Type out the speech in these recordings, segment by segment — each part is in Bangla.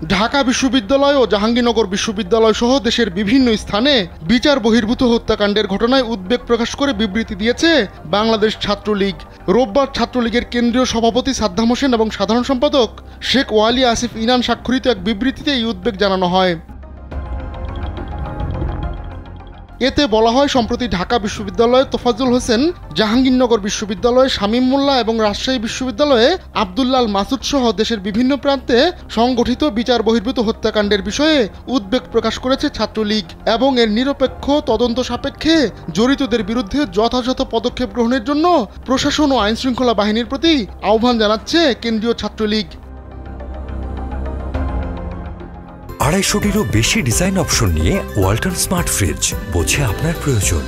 ঢাকা বিশ্ববিদ্যালয় ও জাহাঙ্গীরনগর বিশ্ববিদ্যালয় সহ দেশের বিভিন্ন স্থানে বিচার বহির্ভূত হত্যাকাণ্ডের ঘটনায় উদ্বেগ প্রকাশ করে বিবৃতি দিয়েছে বাংলাদেশ ছাত্রলীগ। রোববার ছাত্রলীগের কেন্দ্রীয় সভাপতি সাদ্দাম হোসেন এবং সাধারণ সম্পাদক শেখ ওয়ালি আসিফ ইনান স্বাক্ষরিত এক বিবৃতিতে এই উদ্বেগ জানানো হয়। এতে বলা হয়, সম্প্রতি ঢাকা বিশ্ববিদ্যালয়ে তোফাজ্জল হোসেন, জাহাঙ্গীরনগর বিশ্ববিদ্যালয়ে শামীম মোল্লা এবং রাজশাহী বিশ্ববিদ্যালয়ে আব্দুল্লাল মাসুদ সহ দেশের বিভিন্ন প্রান্তে সংগঠিত বিচার বহির্ভূত হত্যাকাণ্ডের বিষয়ে উদ্বেগ প্রকাশ করেছে ছাত্রলীগ এবং এর নিরপেক্ষ তদন্ত সাপেক্ষে জড়িতদের বিরুদ্ধে যথাযথ পদক্ষেপ গ্রহণের জন্য প্রশাসন ও আইনশৃঙ্খলা বাহিনীর প্রতি আহ্বান জানাচ্ছে কেন্দ্রীয় ছাত্রলীগ। 250-টিরও বেশি ডিজাইন অপশন নিয়ে ওয়ালটন স্মার্ট ফ্রিজ, বোঝে আপনার প্রয়োজন।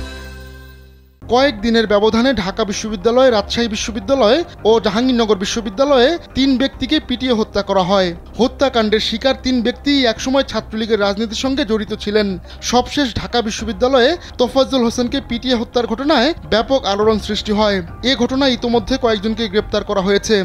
কয়েকদিনের ব্যবধানে ঢাকা বিশ্ববিদ্যালয়, রাজশাহী বিশ্ববিদ্যালয় ও জাহাঙ্গীরনগর বিশ্ববিদ্যালয়ে 3 ব্যক্তিকে পিটিয়ে হত্যা করা হয়। হত্যাকাণ্ডের শিকার 3 ব্যক্তি একসময় ছাত্রলীগের রাজনীতির সঙ্গে জড়িত ছিলেন। সবশেষ ঢাকা বিশ্ববিদ্যালয়ে তোফাজ্জল হোসেনকে পিটিয়ে হত্যার ঘটনায় ব্যাপক আলোড়ন সৃষ্টি হয়। এ ঘটনায় ইতোমধ্যে কয়েকজনকে গ্রেপ্তার করা হয়েছে।